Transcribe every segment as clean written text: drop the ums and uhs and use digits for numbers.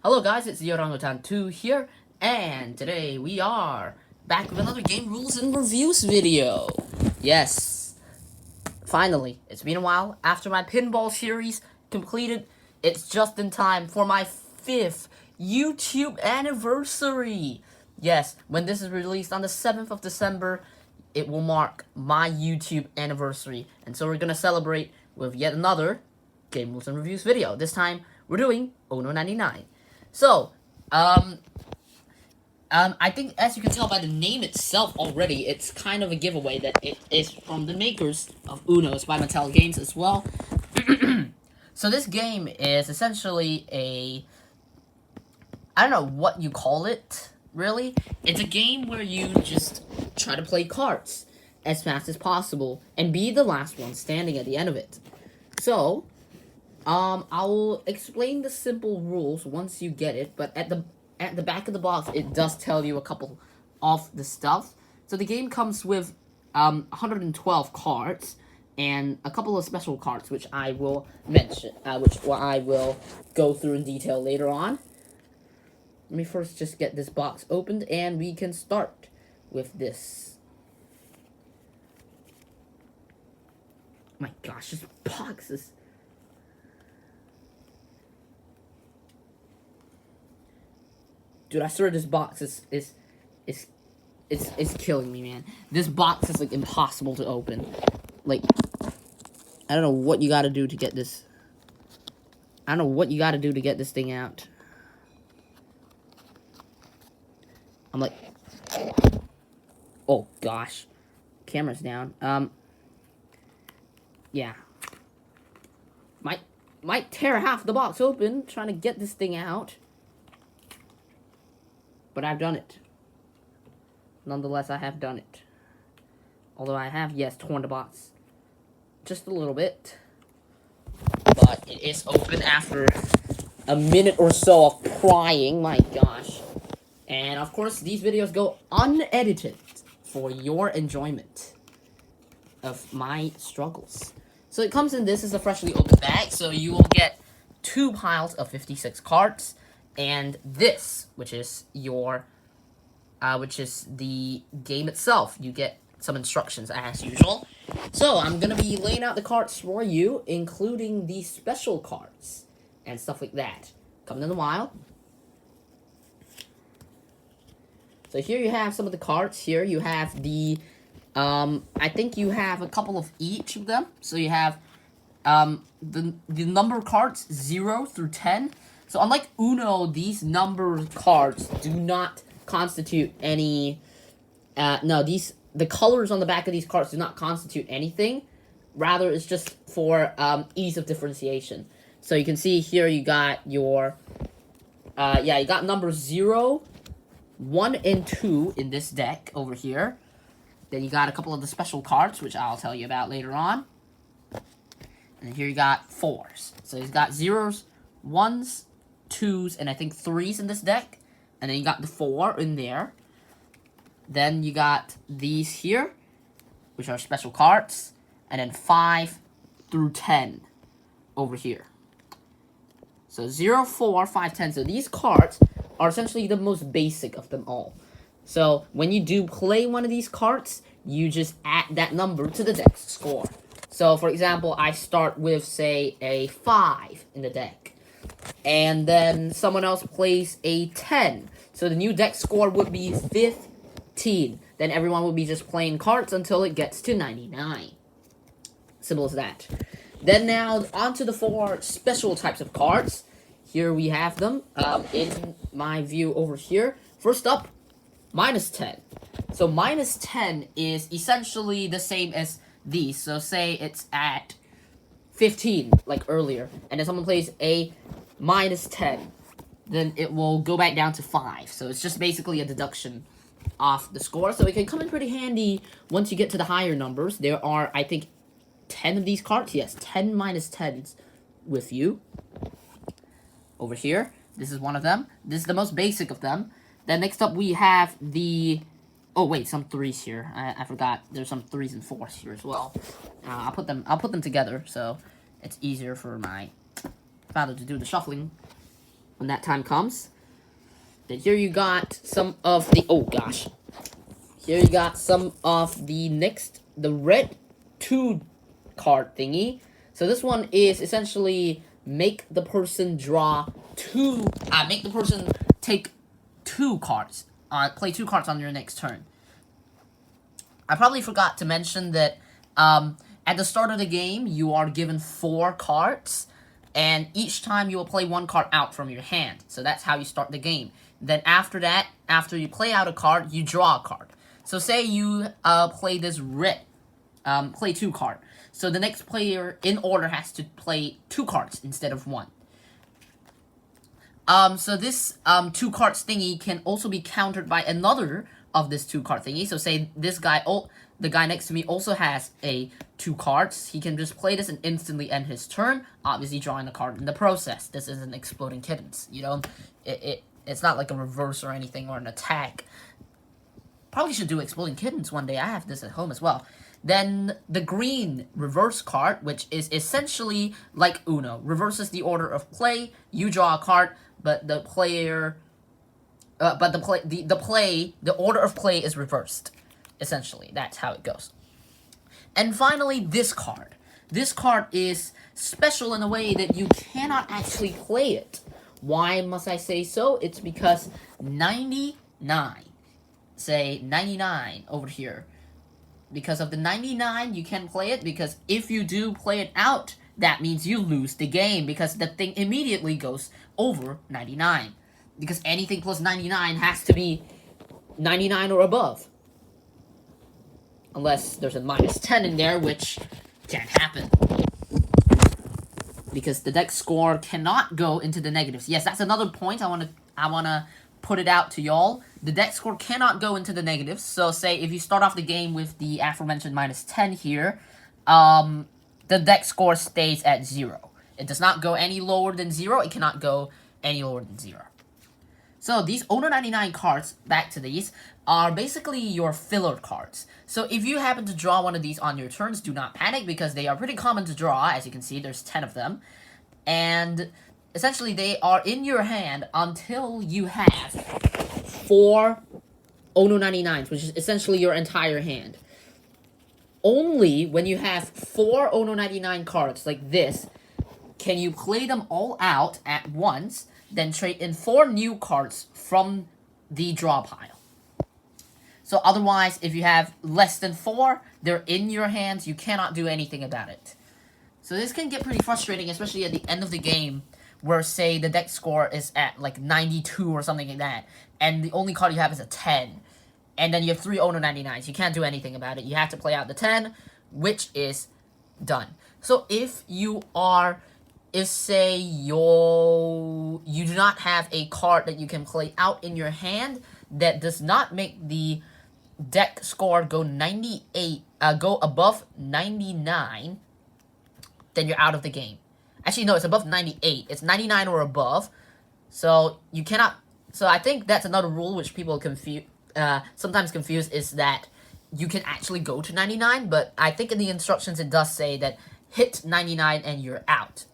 Hello guys, it's Yorangotan2 here, and today we are back with another game rules and reviews video. Yes, finally, it's been a while. After my pinball series completed, it's just in time for my 5th YouTube anniversary. Yes, when this is released on the 7th of December, it will mark my YouTube anniversary. And so we're gonna celebrate with yet another game rules and reviews video. This time, we're doing ONO 99. So, I think as you can tell by the name itself already, it's kind of a giveaway that it is from the makers of UNO. It's by Mattel Games as well. So this game is essentially I don't know what you call it, really. It's a game where you just try to play cards as fast as possible and be the last one standing at the end of it. So, I'll explain the simple rules once you get it, but at the back of the box, it does tell you a couple of the stuff. So the game comes with 112 cards and a couple of special cards, which I will mention, which I will go through in detail later on. Let me first just get this box opened, and we can start with this. My gosh, this box is... Dude, I swear this box is killing me, man. This box is, like, impossible to open. Like, I don't know what you gotta do to get this... I don't know what you gotta do to get this thing out. I'm like... Oh, gosh. Camera's down. Yeah. Might tear half the box open trying to get this thing out. But I've done it. Nonetheless, I have done it. Although I have, yes, torn the box just a little bit. But it is open after a minute or so of prying. My gosh. And, of course, these videos go unedited for your enjoyment of my struggles. So it comes in this is a freshly opened bag. So you will get 2 piles of 56 cards. And this, which is your, which is the game itself. You get some instructions as usual. So I'm gonna be laying out the cards for you, including the special cards and stuff like that. Coming in a while. So here you have some of the cards. Here you have the, I think you have a couple of each of them. So you have, the number cards 0 through 10. So unlike UNO, these number cards do not constitute any, the colors on the back of these cards do not constitute anything. Rather, it's just for ease of differentiation. So you can see here you got your, you got numbers 0, 1, and 2 in this deck over here. Then you got a couple of the special cards, which I'll tell you about later on. And here you got 4s. So he's got 0s, 1s, 2s, and I think 3s in this deck. And then you got the 4 in there. Then you got these here, which are special cards. And then 5 through 10 over here. So 0, 4, 5, 10. So these cards are essentially the most basic of them all. So when you do play one of these cards, you just add that number to the deck's score. So for example, I start with, say, a 5 in the deck. And then someone else plays a 10. So the new deck score would be 15. Then everyone will be just playing cards until it gets to 99. Simple as that. Then now, onto the 4 special types of cards. Here we have them in my view over here. First up, -10. So -10 is essentially the same as these. So say it's at 15, like earlier. And then someone plays a -10, then it will go back down to 5. So it's just basically a deduction off the score. So it can come in pretty handy once you get to the higher numbers. There are, I think, 10 of these cards. Yes, 10 -10s with you. Over here, this is one of them. This is the most basic of them. Then next up we have the... Oh wait, some 3s here. I forgot. There's some 3s and 4s here as well. I'll put them together so it's easier for my father to do the shuffling. when that time comes. Then here you got some of the, oh gosh. Here you got some of the the red 2 card thingy. So this one is essentially make the person make the person take 2 cards. Play 2 cards on your next turn. I probably forgot to mention that at the start of the game, you are given 4 cards, and each time you will play 1 card out from your hand. So that's how you start the game. Then after that, after you play out a card, you draw a card. So say you play this red, play 2 card. So the next player in order has to play 2 cards instead of 1. So this 2 cards thingy can also be countered by another of this 2 card thingy. So say this guy, the guy next to me also has a 2 cards. He can just play this and instantly end his turn, obviously drawing a card in the process. This isn't exploding kittens, you know? It's not like a reverse or anything or an attack. Probably should do exploding kittens one day. I have this at home as well. Then the green reverse card, which is essentially like Uno, reverses the order of play. You draw a card, but the player, the order of play is reversed. Essentially, that's how it goes. And finally, this card. This card is special in a way that you cannot actually play it. Why must I say so? It's because 99, say 99 over here. Because of the 99, you can't play it, because if you do play it out, that means you lose the game, because the thing immediately goes over 99. Because anything plus 99 has to be 99 or above. Unless there's a minus 10 in there, which can't happen. Because the deck score cannot go into the negatives. Yes, that's another point I wanna put it out to y'all. The deck score cannot go into the negatives. So say if you start off the game with the aforementioned minus 10 here, the deck score stays at 0. It does not go any lower than 0. It cannot go any lower than 0. So these ONO 99 cards, back to these, are basically your filler cards. So if you happen to draw one of these on your turns, do not panic, because they are pretty common to draw. As you can see, there's 10 of them. And essentially, they are in your hand until you have 4 ONO 99s, which is essentially your entire hand. Only when you have 4 ONO 99 cards like this, can you play them all out at once, then trade in 4 new cards from the draw pile. So otherwise, if you have less than 4, they're in your hands, you cannot do anything about it. So this can get pretty frustrating, especially at the end of the game, where, say, the deck score is at, like, 92 or something like that, and the only card you have is a 10, and then you have 3 ONO 99s. You can't do anything about it. You have to play out the 10, which is done. So if say you do not have a card that you can play out in your hand that does not make the deck score go above 99, then you're out of the game. Actually, no, it's above 98. It's 99 or above. So you cannot. So I think that's another rule which people sometimes confuse, is that you can actually go to 99, but I think in the instructions it does say that hit 99 and you're out.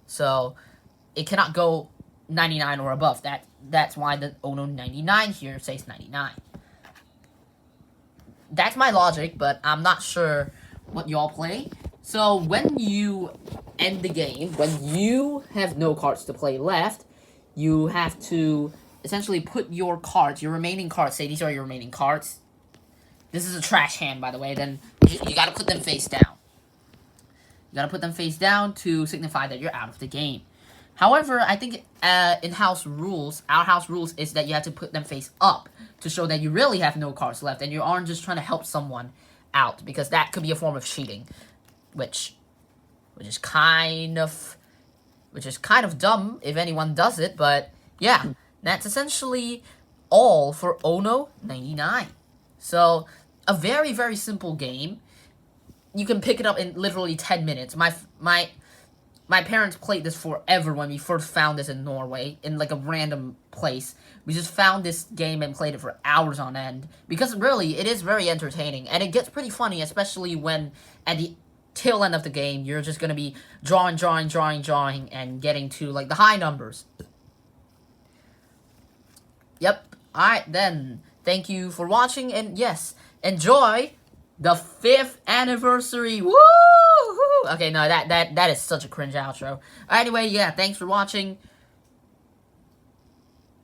So it cannot go 99 or above. That's why the ONO 99 here says 99. That's my logic, but I'm not sure what y'all play. So when you end the game, when you have no cards to play left, you have to essentially put your cards, your remaining cards, say these are your remaining cards. This is a trash hand, by the way. Then you gotta put them face down. You gotta put them face down to signify that you're out of the game. However, I think our house rules is that you have to put them face up to show that you really have no cards left and you aren't just trying to help someone out, because that could be a form of cheating, which is kind of dumb if anyone does it. But yeah, that's essentially all for ONO 99. So a very, very simple game. You can pick it up in literally 10 minutes. My parents played this forever when we first found this in Norway, in like a random place. We just found this game and played it for hours on end, because really, it is very entertaining, and it gets pretty funny, especially when at the tail end of the game, you're just going to be drawing, and getting to like the high numbers. Yep. Alright then. Thank you for watching, and yes, enjoy the 5th anniversary. Woo! Okay, no, that is such a cringe outro. Anyway, yeah, thanks for watching.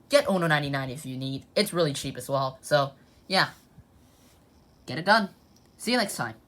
Get ONO 99 if you need. It's really cheap as well. So, yeah. Get it done. See you next time.